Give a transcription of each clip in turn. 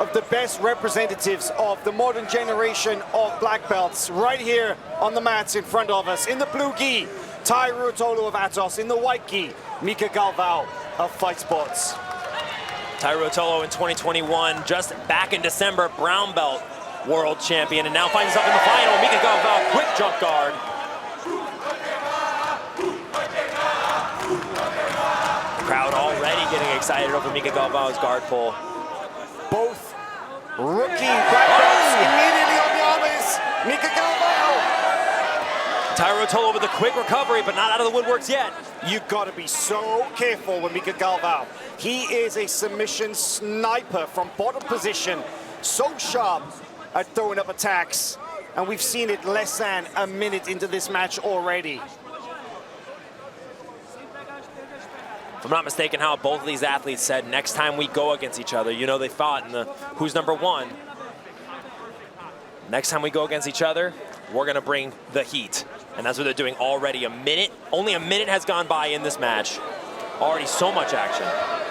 of the best representatives of the modern generation of black belts right here on the mats in front of us. In the blue gi, Rotuolo of Atos. In the white gi, Mica Galvão of Fight Sports. Rotuolo in 2021, just back in December, brown belt world champion, and now finds himself in the final. Mica Galvão, quick jump guard. The crowd already getting excited over Mica Galvão's guard pull. Both rookie black belts immediately on the armies. Mica Galvão. Rotuolo with a quick recovery, but not out of the woodworks yet. You've got to be so careful with Mica Galvão. He is a submission sniper from bottom position, so sharp at throwing up attacks. And we've seen it less than a minute into this match already. If I'm not mistaken, how both of these athletes said next time we go against each other, you know, they fought in the who's number one. Next time we go against each other, we're gonna bring the heat. And that's what they're doing already. Only a minute has gone by in this match. Already so much action.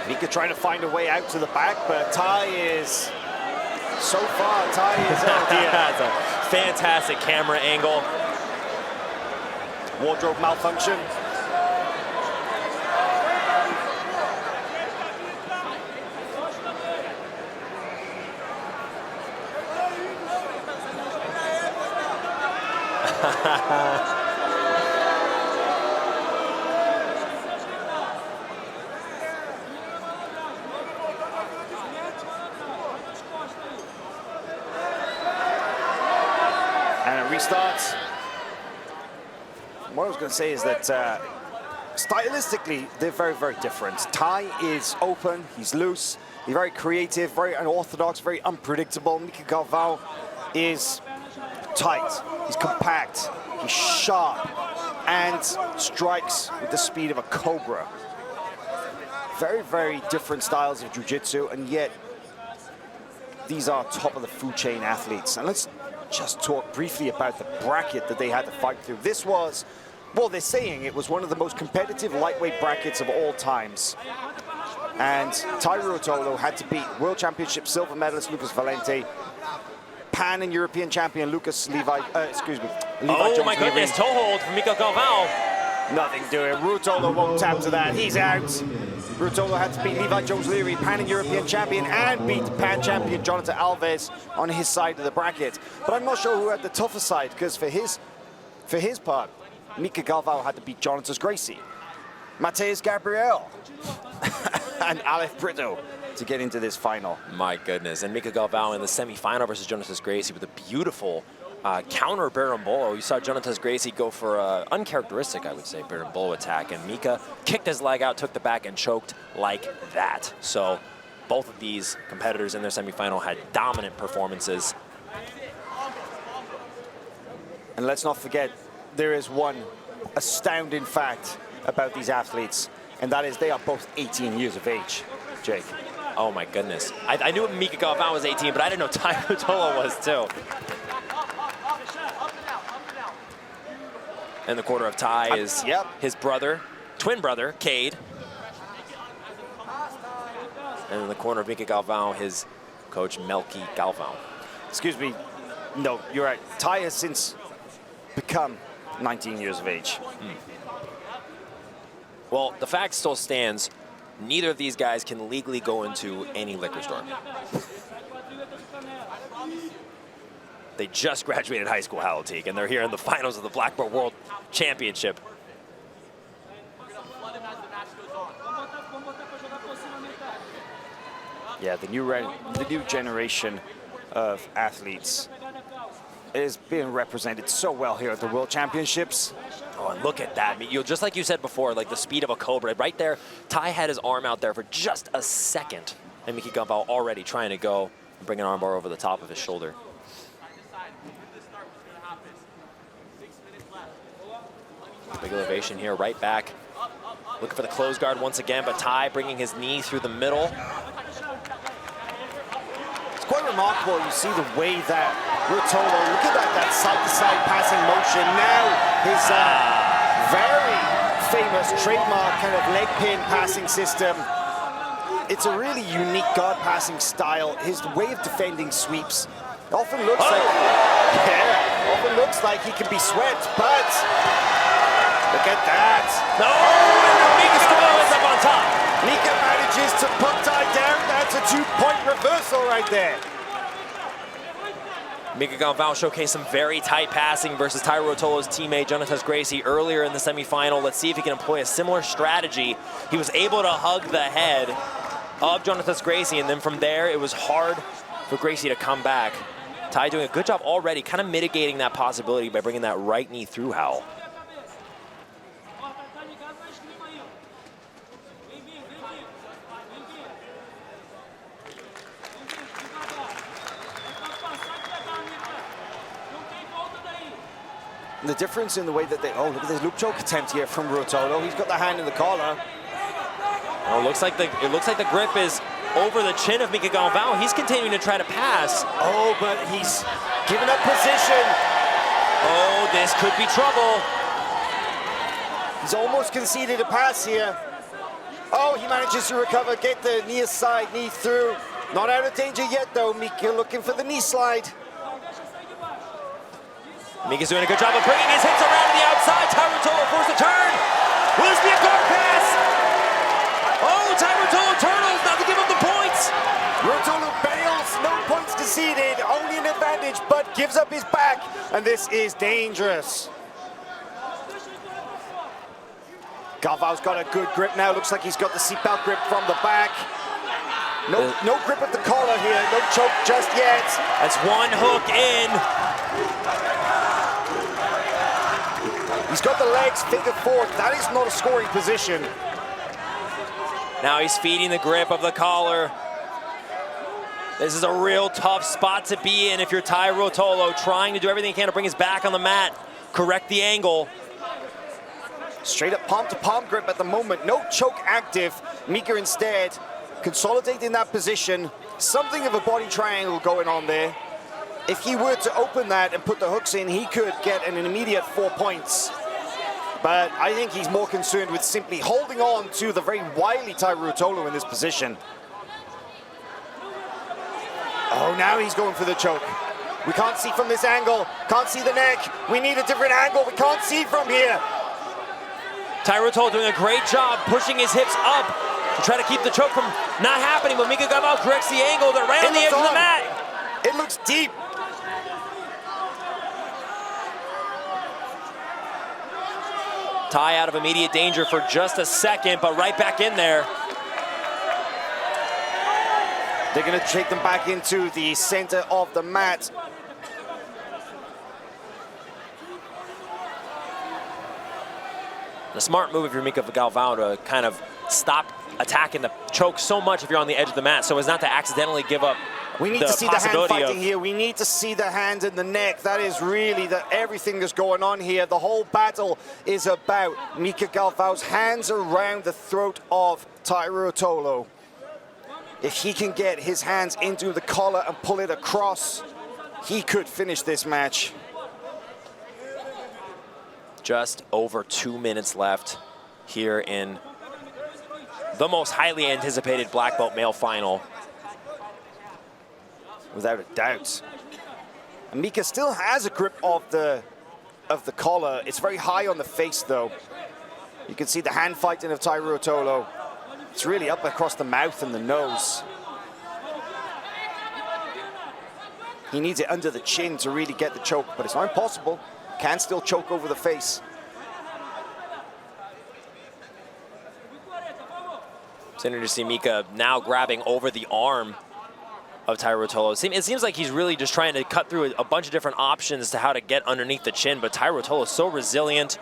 Mica trying to find a way out to the back, but Ty is, so far, Ty is out here. That's a fantastic camera angle. Wardrobe malfunction. And it restarts. What I was going to say is that stylistically, they're very, very different. Ty is open, he's loose, he's very creative, very unorthodox, very unpredictable. Mica Galvão is tight, he's compact, he's sharp, and strikes with the speed of a cobra. Very, very different styles of jiu-jitsu, and yet these are top of the food chain athletes. And let's just talk briefly about the bracket that they had to fight through. This was, well, they're saying it was one of the most competitive lightweight brackets of all times. And Rotuolo had to beat World Championship silver medalist Lucas Valente, Pan and European champion Levi Oh my goodness, toe hold from Mica Galvão. Nothing doing. Rotuolo won't tap to that. He's out. Rotuolo had to beat Levi Jones-Leary, Pan and European champion, and beat Pan champion Jonathan Alves on his side of the bracket. But I'm not sure who had the tougher side, because for his part, Mica Galvão had to beat Jonathan Gracie, Mateus Gabriel, and Aleph Brito to get into this final. My goodness, and Mica Galvão in the semifinal versus Jonathan Gracie with a beautiful counter berimbolo. You saw Jonathan Gracie go for an uncharacteristic, I would say, berimbolo attack, and Mica kicked his leg out, took the back, and choked like that. So both of these competitors in their semifinal had dominant performances. And let's not forget, there is one astounding fact about these athletes, and that is they are both 18 years of age, Jake. Oh my goodness. I knew Mica Galvão was 18, but I didn't know Rotuolo was too. In the corner of Ty is his brother, twin brother, Cade. And in the corner of Mica Galvão, his coach, Melky Galvão. Excuse me, no, you're right. Ty has since become 19 years of age. Well, the fact still stands, neither of these guys can legally go into any liquor store. They just graduated high school, Halatique, and they're here in the finals of the Black Belt World Championship. Yeah, the new generation of athletes is being represented so well here at the World Championships. Oh, and look at that. Just like you said before, like the speed of a cobra. Right there, Ty had his arm out there for just a second. And Mica Galvão already trying to go and bring an armbar over the top of his shoulder. Big elevation here, right back. Looking for the close guard once again, but Ty bringing his knee through the middle. It's quite remarkable. You see the way that Rotuolo, look at that side-to-side passing motion. Now his very famous trademark kind of leg pin passing system. It's a really unique guard passing style. His way of defending sweeps often looks like he can be swept, but look at that. No, Mica Galvão is up on top. Mica manages to put Tai down. That's a 2-point reversal right there. Mica Galvão showcased some very tight passing versus Taira Rotuolo's teammate Jonatas Gracie earlier in the semifinal. Let's see if he can employ a similar strategy. He was able to hug the head of Jonatas Gracie, and then from there it was hard for Gracie to come back. Tai doing a good job already, kind of mitigating that possibility by bringing that right knee through Howell. The difference in the way that they, oh, look at this loop choke attempt here from Rotuolo. He's got the hand in the collar. Oh, it looks like the grip is over the chin of Mica Galvão. He's continuing to try to pass. Oh, but he's given up position. Oh, this could be trouble. He's almost conceded a pass here. Oh, he manages to recover, get the near side knee through. Not out of danger yet, though. Mica looking for the knee slide. Mica's doing a good job of bringing his hips around to the outside. Taira Rotuolo forced to turn. Will this be a guard pass? Oh, Taira Rotuolo turtles, not to give him the points. Rotuolo bails, no points conceded, only an advantage, but gives up his back, and this is dangerous. Galvão's got a good grip now. Looks like he's got the seatbelt grip from the back. No grip at the collar here, no choke just yet. That's one hook in. He's got the legs figure four. That is not a scoring position. Now he's feeding the grip of the collar. This is a real tough spot to be in if you're Taira Rotuolo, trying to do everything he can to bring his back on the mat, correct the angle. Straight up palm-to-palm grip at the moment. No choke active. Mica instead consolidating that position. Something of a body triangle going on there. If he were to open that and put the hooks in, he could get an immediate 4 points. But I think he's more concerned with simply holding on to the very wily Taira Rotuolo in this position. Oh, now he's going for the choke. We can't see from this angle. Can't see the neck. We need a different angle. We can't see from here. Taira Rotuolo doing a great job pushing his hips up to try to keep the choke from not happening, but Mica Galvão corrects the angle. They're right on the edge of the mat. It looks deep. Tai out of immediate danger for just a second, but right back in there. They're going to take them back into the center of the mat. The smart move if you're Mica Galvão to kind of stop attacking the choke so much if you're on the edge of the mat, so as not to accidentally give up. We need to see the hand fighting here. We need to see the hand in the neck. That is really everything that's going on here. The whole battle is about Mica Galvão's hands around the throat of Taira Rotuolo. If he can get his hands into the collar and pull it across, he could finish this match. Just over 2 minutes left here in the most highly anticipated black belt male final. Without a doubt. And Mica still has a grip of the collar. It's very high on the face, though. You can see the hand fighting of Taira Rotuolo. It's really up across the mouth and the nose. He needs it under the chin to really get the choke, but it's not impossible. Can still choke over the face. It's interesting to see Mica now grabbing over the arm of Taira Rotuolo. It seems like he's really just trying to cut through a bunch of different options to how to get underneath the chin, but Taira Rotuolo is so resilient.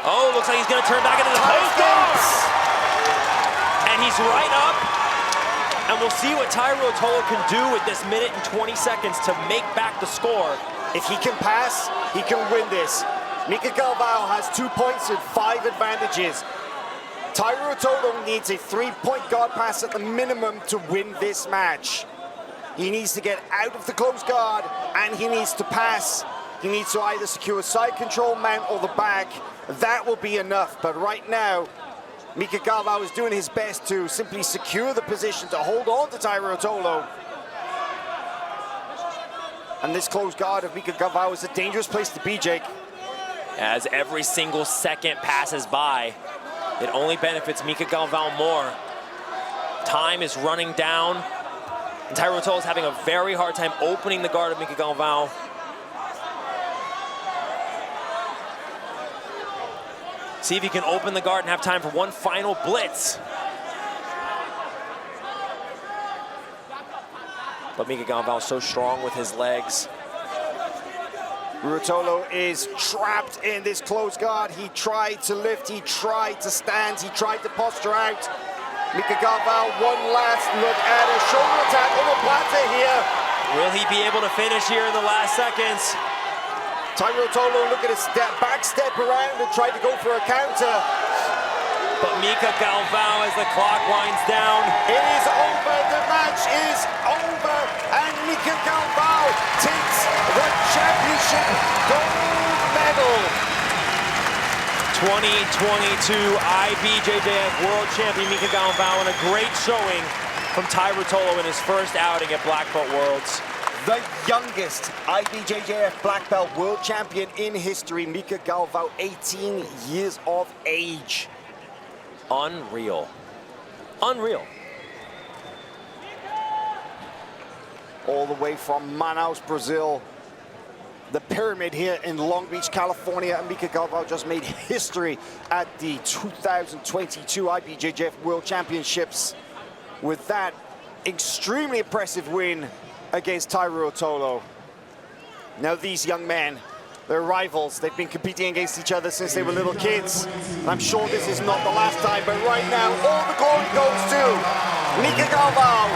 Oh, looks like he's going to turn back into the post guard. And he's right up. And we'll see what Taira Rotuolo can do with this minute and 20 seconds to make back the score. If he can pass, he can win this. Mica Galvão has 2 points and 5 advantages. Taira Rotuolo needs a 3-point guard pass at the minimum to win this match. He needs to get out of the close guard, and he needs to pass. He needs to either secure side control, mount, or the back. That will be enough, but right now, Mica Galvão is doing his best to simply secure the position, to hold on to Rotuolo. And this close guard of Mica Galvão is a dangerous place to be, Jake. As every single second passes by, it only benefits Mica Galvão more. Time is running down, and Rotuolo is having a very hard time opening the guard of Mica Galvão. See if he can open the guard and have time for one final blitz. But Mica Galvão so strong with his legs. Rotuolo is trapped in this close guard. He tried to lift, he tried to stand, he tried to posture out. Mica Galvão, one last look at a shoulder attack on the platter here. Will he be able to finish here in the last seconds? Rotuolo, look at his back step around and tried to go for a counter. But Mica Galvão, as the clock winds down. It is over, the match is over, and Mica Galvão takes the championship gold medal. 2022 IBJJF World Champion Mica Galvão, and a great showing from Rotuolo in his first outing at Black Belt Worlds. The youngest IBJJF Black Belt World Champion in history, Mica Galvão, 18 years of age. Unreal. Unreal. All the way from Manaus, Brazil. The Pyramid here in Long Beach, California. And Mica Galvão just made history at the 2022 IBJJF World Championships with that extremely impressive win against Rotuolo. Now these young men, they're rivals. They've been competing against each other since they were little kids. And I'm sure this is not the last time, but right now all the glory goes to Mica Galvão.